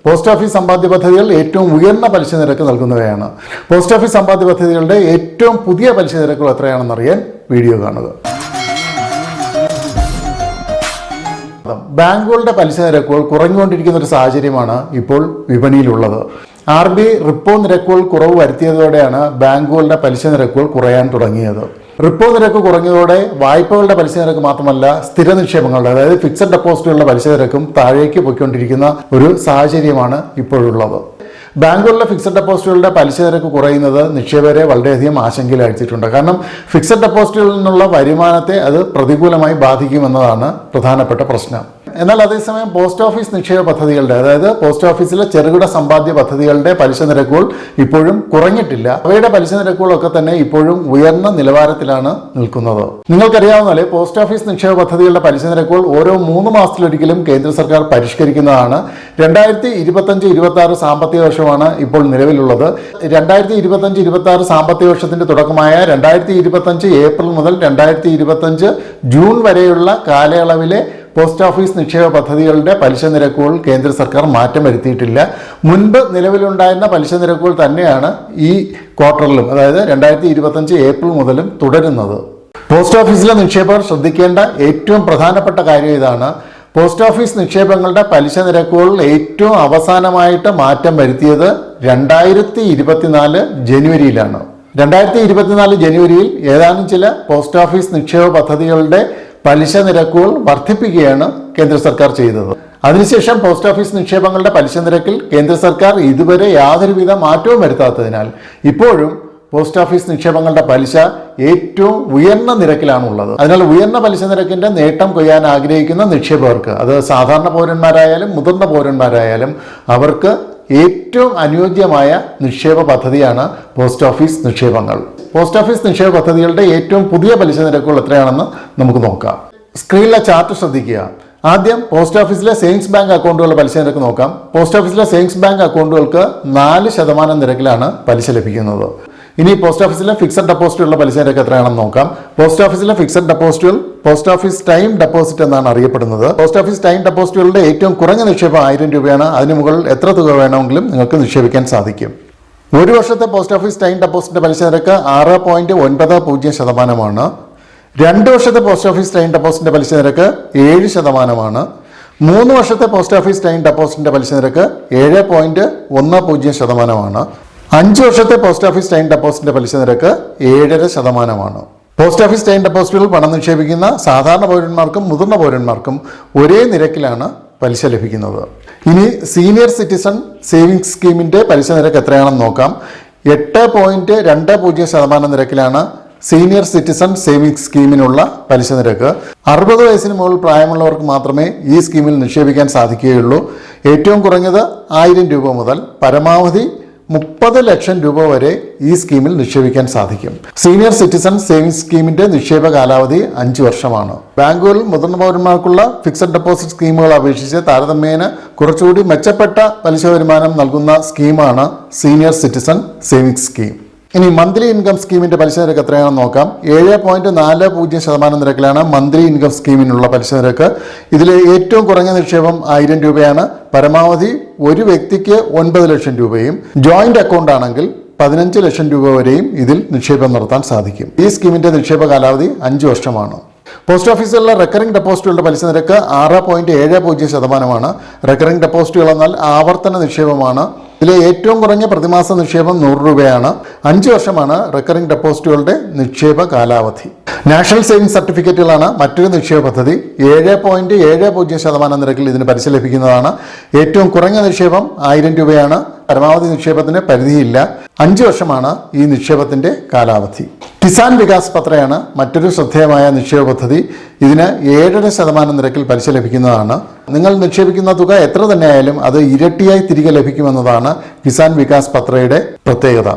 Post office സമ്പാദ്യ പദ്ധതികൾ ഏറ്റവും ഉയർന്ന പലിശ നിരക്ക് നൽകുന്നവയാണ്. പോസ്റ്റ് ഓഫീസ് സമ്പാദ്യ പദ്ധതികളുടെ ഏറ്റവും പുതിയ പലിശ നിരക്കുകൾ എത്രയാണെന്നറിയാൻ വീഡിയോ കാണുക. ബാങ്കുകളുടെ പലിശ നിരക്കുകൾ കുറഞ്ഞുകൊണ്ടിരിക്കുന്ന ഒരു സാഹചര്യമാണ് ഇപ്പോൾ വിപണിയിലുള്ളത്. RBI റിപ്പോ നിരക്കുകൾ കുറവ് വരുത്തിയതോടെയാണ് ബാങ്കുകളുടെ പലിശ നിരക്കുകൾ കുറയാൻ തുടങ്ങിയത്. റിപ്പോ നിരക്ക് കുറഞ്ഞതോടെ വായ്പകളുടെ പലിശ നിരക്ക് മാത്രമല്ല, സ്ഥിര നിക്ഷേപങ്ങളുടെ അതായത് ഫിക്സഡ് ഡെപ്പോസിറ്റുകളുടെ പലിശ നിരക്കും താഴേക്ക് പോയിക്കൊണ്ടിരിക്കുന്ന ഒരു സാഹചര്യമാണ് ഇപ്പോഴുള്ളത്. ബാങ്കുകളിലെ ഫിക്സഡ് ഡെപ്പോസിറ്റുകളുടെ പലിശ നിരക്ക് കുറയുന്നത് നിക്ഷേപകരെ വളരെയധികം ആശങ്കയിലാഴ്ത്തിയിട്ടുണ്ട്. കാരണം ഫിക്സഡ് ഡെപ്പോസിറ്റുകളിൽ നിന്നുള്ള വരുമാനത്തെ അത് പ്രതികൂലമായി ബാധിക്കുമെന്നതാണ് പ്രധാനപ്പെട്ട പ്രശ്നം. എന്നാൽ അതേസമയം പോസ്റ്റ് ഓഫീസ് നിക്ഷേപ പദ്ധതികളുടെ അതായത് പോസ്റ്റ് ഓഫീസിലെ ചെറുകിട സമ്പാദ്യ പദ്ധതികളുടെ പലിശ നിരക്കുകൾ ഇപ്പോഴും കുറഞ്ഞിട്ടില്ല. അവയുടെ പലിശ നിരക്കുകളൊക്കെ തന്നെ ഇപ്പോഴും ഉയർന്ന നിലവാരത്തിലാണ് നിൽക്കുന്നത്. നിങ്ങൾക്കറിയാവുന്ന പോസ്റ്റ് ഓഫീസ് നിക്ഷേപ പദ്ധതികളുടെ പലിശ നിരക്കുകൾ ഓരോ 3 മാസത്തിലൊരിക്കലും കേന്ദ്ര സർക്കാർ പരിഷ്കരിക്കുന്നതാണ്. 2025-26 സാമ്പത്തിക വർഷമാണ് ഇപ്പോൾ നിലവിലുള്ളത്. 2025-26 സാമ്പത്തിക വർഷത്തിന്റെ തുടക്കമായ 2025 ഏപ്രിൽ മുതൽ 2025 ജൂൺ വരെയുള്ള കാലയളവിലെ പോസ്റ്റ് ഓഫീസ് നിക്ഷേപ പദ്ധതികളുടെ പലിശ നിരക്കുകൾ കേന്ദ്ര സർക്കാർ മാറ്റം വരുത്തിയിട്ടില്ല. മുൻപ് നിലവിലുണ്ടായിരുന്ന പലിശ നിരക്കുകൾ തന്നെയാണ് ഈ ക്വാർട്ടറിലും അതായത് 2025 ഏപ്രിൽ മുതലും തുടരുന്നത്. പോസ്റ്റ് ഓഫീസിലെ നിക്ഷേപകർ ശ്രദ്ധിക്കേണ്ട ഏറ്റവും പ്രധാനപ്പെട്ട കാര്യം ഇതാണ്. പോസ്റ്റ് ഓഫീസ് നിക്ഷേപങ്ങളുടെ പലിശ നിരക്കുകൾ ഏറ്റവും അവസാനമായിട്ട് മാറ്റം വരുത്തിയത് 2024 ജനുവരിയിലാണ്. 2024 ജനുവരിയിൽ ഏതാനും ചില പോസ്റ്റ് ഓഫീസ് നിക്ഷേപ പദ്ധതികളുടെ പലിശ നിരക്കുകൾ വർദ്ധിപ്പിക്കുകയാണ് കേന്ദ്ര സർക്കാർ ചെയ്തത്. അതിനുശേഷം പോസ്റ്റ് ഓഫീസ് നിക്ഷേപങ്ങളുടെ പലിശ നിരക്കിൽ കേന്ദ്ര സർക്കാർ ഇതുവരെ യാതൊരുവിധ മാറ്റവും വരുത്താത്തതിനാൽ ഇപ്പോഴും പോസ്റ്റ് ഓഫീസ് നിക്ഷേപങ്ങളുടെ പലിശ ഏറ്റവും ഉയർന്ന നിരക്കിലാണുള്ളത്. അതിനാൽ ഉയർന്ന പലിശ നിരക്കിന്റെ നേട്ടം കൊയ്യാൻ ആഗ്രഹിക്കുന്ന നിക്ഷേപകർക്ക്, അത് സാധാരണ പൗരന്മാരായാലും മുതിർന്ന പൗരന്മാരായാലും, അവർക്ക് ഏറ്റവും അനുയോജ്യമായ നിക്ഷേപ പദ്ധതിയാണ് പോസ്റ്റ് ഓഫീസ് നിക്ഷേപങ്ങൾ. പോസ്റ്റ് ഓഫീസ് നിക്ഷേപ പദ്ധതികളുടെ ഏറ്റവും പുതിയ പലിശ നിരക്കുകൾ എത്രയാണെന്ന് നമുക്ക് നോക്കാം. സ്ക്രീനിലെ ചാർട്ട് ശ്രദ്ധിക്കുക. ആദ്യം പോസ്റ്റ് ഓഫീസിലെ സേവിങ്സ് ബാങ്ക് അക്കൗണ്ടുകളുടെ പലിശ നിരക്ക് നോക്കാം. പോസ്റ്റ് ഓഫീസിലെ സേവിങ്സ് ബാങ്ക് അക്കൗണ്ടുകൾക്ക് 4% നിരക്കിലാണ് പലിശ ലഭിക്കുന്നത്. ഇനി പോസ്റ്റ് ഓഫീസിലെ ഫിക്സഡ് ഡെപ്പോസിറ്റുകളുടെ പലിശ നിരക്ക് എത്രയാണെന്ന് നോക്കാം. പോസ്റ്റ് ഓഫീസിലെ ഫിക്സഡ് ഡെപ്പോസിറ്റുകൾ പോസ്റ്റ് ഓഫീസ് ടൈം ഡെപ്പോസിറ്റ് എന്നാണ് അറിയപ്പെടുന്നത്. പോസ്റ്റ് ഓഫീസ് ടൈം ഡെപ്പോസിറ്റുകളുടെ ഏറ്റവും കുറഞ്ഞ നിക്ഷേപം 1000 രൂപയാണ്. അതിന് മുകളിൽ എത്ര തുക വേണമെങ്കിലും നിങ്ങൾക്ക് നിക്ഷേപിക്കാൻ സാധിക്കും. 1 വർഷത്തെ പോസ്റ്റ് ഓഫീസ് ടൈം ഡെപ്പോസിറ്റിന്റെ പലിശ നിരക്ക് 6.90% 2 വർഷത്തെ പോസ്റ്റ് ഓഫീസ് ടൈം ഡെപ്പോസിറ്റിന്റെ പലിശ നിരക്ക് 7%. 3 വർഷത്തെ പോസ്റ്റ് ഓഫീസ് ടൈം ഡെപ്പോസിറ്റിന്റെ പലിശ നിരക്ക് 7.10%. 5 വർഷത്തെ പോസ്റ്റ് ഓഫീസ് ടൈം ഡെപ്പോസിറ്റിന്റെ പലിശ നിരക്ക് 7.5%. പോസ്റ്റ് ഓഫീസ് ടൈം ഡെപ്പോസിറ്റുകൾ പണം നിക്ഷേപിക്കുന്ന സാധാരണ പൗരന്മാർക്കും മുതിർന്ന പൗരന്മാർക്കും ഒരേ നിരക്കിലാണ് പലിശ ലഭിക്കുന്നത്. ഇനി സീനിയർ സിറ്റിസൺ സേവിങ്സ് സ്കീമിന്റെ പലിശ നിരക്ക് എത്രയാണെന്ന് നോക്കാം. 8.20% നിരക്കിലാണ് സീനിയർ സിറ്റിസൺ സേവിങ്സ് സ്കീമിനുള്ള പലിശ നിരക്ക്. 60 വയസ്സിന് മുകളിൽ പ്രായമുള്ളവർക്ക് മാത്രമേ ഈ സ്കീമിൽ നിക്ഷേപിക്കാൻ സാധിക്കുകയുള്ളൂ. ഏറ്റവും കുറഞ്ഞത് 1000 രൂപ മുതൽ പരമാവധി 30 ലക്ഷം രൂപ വരെ ഈ സ്കീമിൽ നിക്ഷേപിക്കാൻ സാധിക്കും. സീനിയർ സിറ്റിസൺ സേവിങ്സ് സ്കീമിന്റെ നിക്ഷേപ കാലാവധി 5 വർഷമാണ്. ബാങ്കുകളിൽ മുതിർന്ന പൗരന്മാർക്കുള്ള ഫിക്സഡ് ഡെപ്പോസിറ്റ് സ്കീമുകൾ അപേക്ഷിച്ച് താരതമ്യേന കുറച്ചുകൂടി മെച്ചപ്പെട്ട പലിശ വരുമാനം നൽകുന്ന സ്കീമാണ് സീനിയർ സിറ്റിസൺ സേവിങ്സ് സ്കീം. ഇനി മന്ത്ലി ഇൻകം സ്കീമിന്റെ പലിശ നിരക്ക് എത്രയാണെന്ന് നോക്കാം. 7.40% നിരക്കിലാണ് മന്ത്ലി ഇൻകം സ്കീമിനുള്ള പലിശ നിരക്ക്. ഇതിലെ ഏറ്റവും കുറഞ്ഞ നിക്ഷേപം 1000 രൂപയാണ്. പരമാവധി ഒരു വ്യക്തിക്ക് 9 ലക്ഷം രൂപയും ജോയിന്റ് അക്കൗണ്ട് ആണെങ്കിൽ 15 ലക്ഷം രൂപ വരെയും ഇതിൽ നിക്ഷേപം നടത്താൻ സാധിക്കും. ഈ സ്കീമിന്റെ നിക്ഷേപ കാലാവധി 5 വർഷമാണ്. പോസ്റ്റ് ഓഫീസിലുള്ള റെക്കറിംഗ് ഡെപ്പോസിറ്റുകളുടെ പലിശ നിരക്ക് 6.70%. റെക്കറിംഗ് ഡെപ്പോസിറ്റുകൾ എന്നാൽ ആവർത്തന നിക്ഷേപമാണ്. ഇതിലെ ഏറ്റവും കുറഞ്ഞ പ്രതിമാസ നിക്ഷേപം 100 രൂപയാണ്. 5 വർഷമാണ് റെക്കറിംഗ് ഡെപ്പോസിറ്റുകളുടെ നിക്ഷേപ കാലാവധി. നാഷണൽ സേവിംഗ് സർട്ടിഫിക്കറ്റുകളാണ് മറ്റൊരു നിക്ഷേപ പദ്ധതി. 7.70% നിരക്കിൽ ഇതിന് പലിശ ലഭിക്കുന്നതാണ്. ഏറ്റവും കുറഞ്ഞ നിക്ഷേപം 1000 രൂപയാണ്. പരമാവധി നിക്ഷേപത്തിന് പരിധിയില്ല. 5 വർഷമാണ് ഈ നിക്ഷേപത്തിന്റെ കാലാവധി. കിസാൻ വികാസ് പത്രയാണ് മറ്റൊരു ശ്രദ്ധേയമായ നിക്ഷേപ പദ്ധതി. ഇതിന് 7.5% നിരക്കിൽ പലിശ ലഭിക്കുന്നതാണ്. നിങ്ങൾ നിക്ഷേപിക്കുന്ന തുക എത്ര തന്നെയായാലും അത് ഇരട്ടിയായി തിരികെ ലഭിക്കുമെന്നതാണ് കിസാൻ വികാസ് പത്രയുടെ പ്രത്യേകത.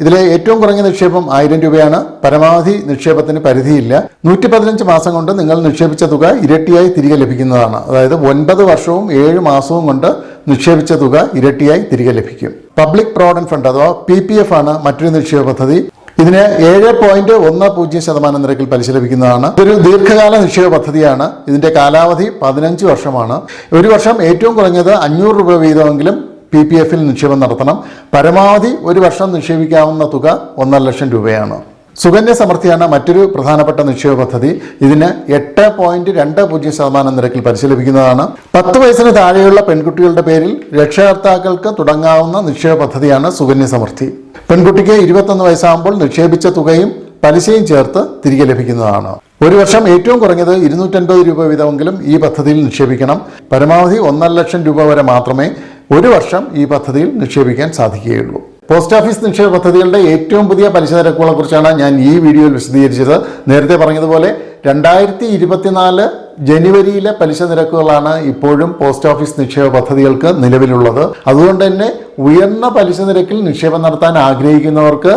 ഇതിലെ ഏറ്റവും കുറഞ്ഞ നിക്ഷേപം 1000 രൂപയാണ്. പരമാവധി നിക്ഷേപത്തിന് പരിധിയില്ല. 115 മാസം കൊണ്ട് നിങ്ങൾ നിക്ഷേപിച്ച തുക ഇരട്ടിയായി തിരികെ ലഭിക്കുന്നതാണ്. അതായത് 9 വർഷവും 7 മാസവും കൊണ്ട് നിക്ഷേപിച്ച തുക ഇരട്ടിയായി തിരികെ ലഭിക്കും. പബ്ലിക് പ്രൊവിഡന്റ് ഫണ്ട് അഥവാ PPF ആണ് മറ്റൊരു നിക്ഷേപ പദ്ധതി. ഇതിന് 7.10% നിരക്കിൽ പലിശ ലഭിക്കുന്നതാണ്. ഇതൊരു ദീർഘകാല നിക്ഷേപ പദ്ധതിയാണ്. ഇതിന്റെ കാലാവധി 15 വർഷമാണ്. ഒരു വർഷം ഏറ്റവും കുറഞ്ഞത് 500 രൂപ വീതമെങ്കിലും PPF നിക്ഷേപം നടത്തണം. പരമാവധി ഒരു വർഷം നിക്ഷേപിക്കാവുന്ന തുക 1.5 ലക്ഷം രൂപയാണ്. സുകന്യ സമൃദ്ധിയാണ് മറ്റൊരു പ്രധാനപ്പെട്ട നിക്ഷേപ പദ്ധതി. ഇതിന് 8.20% നിരക്കിൽ പലിശ ലഭിക്കുന്നതാണ്. 10 വയസ്സിന് താഴെയുള്ള പെൺകുട്ടികളുടെ പേരിൽ രക്ഷകർത്താക്കൾക്ക് തുടങ്ങാവുന്ന നിക്ഷേപ പദ്ധതിയാണ് സുകന്യ സമൃദ്ധി. പെൺകുട്ടിക്ക് 21 വയസ്സാകുമ്പോൾ നിക്ഷേപിച്ച തുകയും പലിശയും ചേർത്ത് തിരികെ ലഭിക്കുന്നതാണ്. ഒരു വർഷം ഏറ്റവും കുറഞ്ഞത് 250 രൂപ വീതമെങ്കിലും ഈ പദ്ധതിയിൽ നിക്ഷേപിക്കണം. പരമാവധി 1.5 ലക്ഷം രൂപ വരെ മാത്രമേ ഒരു വർഷം ഈ പദ്ധതിയിൽ നിക്ഷേപിക്കാൻ സാധിക്കുകയുള്ളൂ. പോസ്റ്റ് ഓഫീസ് നിക്ഷേപ പദ്ധതികളുടെ ഏറ്റവും പുതിയ പലിശ നിരക്കുകളെ കുറിച്ചാണ് ഞാൻ ഈ വീഡിയോയിൽ വിശദീകരിച്ചത്. നേരത്തെ പറഞ്ഞതുപോലെ 2024 ജനുവരിയിലെ പലിശ നിരക്കുകളാണ് ഇപ്പോഴും പോസ്റ്റ് ഓഫീസ് നിക്ഷേപ പദ്ധതികൾക്ക് നിലവിലുള്ളത്. അതുകൊണ്ട് തന്നെ ഉയർന്ന പലിശ നിരക്കിൽ നിക്ഷേപം നടത്താൻ ആഗ്രഹിക്കുന്നവർക്ക്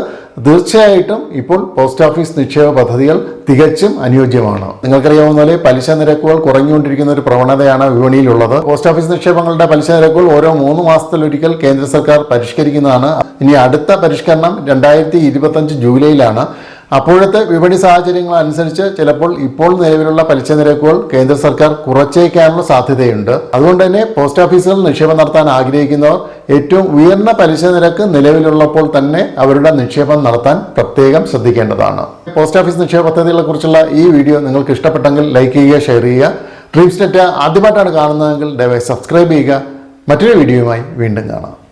തീർച്ചയായിട്ടും ഇപ്പോൾ പോസ്റ്റ് ഓഫീസ് നിക്ഷേപ പദ്ധതികൾ തികച്ചും അനുയോജ്യമാണ്. നിങ്ങൾക്കറിയാവുന്ന പോലെ പലിശ നിരക്കുകൾ കുറഞ്ഞുകൊണ്ടിരിക്കുന്ന ഒരു പ്രവണതയാണ് വിപണിയിലുള്ളത്. പോസ്റ്റ് ഓഫീസ് നിക്ഷേപങ്ങളുടെ പലിശ നിരക്കുകൾ ഓരോ 3 മാസത്തിലൊരിക്കൽ കേന്ദ്ര സർക്കാർ പരിഷ്കരിക്കുന്നതാണ്. ഇനി അടുത്ത പരിഷ്കരണം 2025 ജൂലൈയിലാണ്. അപ്പോഴത്തെ വിപണി സാഹചര്യങ്ങൾ അനുസരിച്ച് ചിലപ്പോൾ ഇപ്പോൾ നിലവിലുള്ള പലിശ നിരക്കുകൾ കേന്ദ്ര സർക്കാർ കുറച്ചേക്കാനുള്ള സാധ്യതയുണ്ട്. അതുകൊണ്ട് തന്നെ പോസ്റ്റ് ഓഫീസുകൾ നിക്ഷേപം നടത്താൻ ആഗ്രഹിക്കുന്നവർ ഏറ്റവും ഉയർന്ന പലിശ നിരക്ക് നിലവിലുള്ളപ്പോൾ തന്നെ അവരുടെ നിക്ഷേപം നടത്താൻ പ്രത്യേകം ശ്രദ്ധിക്കേണ്ടതാണ്. പോസ്റ്റ് ഓഫീസ് നിക്ഷേപ പദ്ധതികളെ കുറിച്ചുള്ള ഈ വീഡിയോ നിങ്ങൾക്ക് ഇഷ്ടപ്പെട്ടെങ്കിൽ ലൈക്ക് ചെയ്യുക, ഷെയർ ചെയ്യുക. ഡ്രീംസ് നെറ്റ് ആദ്യമായിട്ടാണ് കാണുന്നതെങ്കിൽ ദയവായി സബ്സ്ക്രൈബ് ചെയ്യുക. മറ്റൊരു വീഡിയോയുമായി വീണ്ടും കാണാം.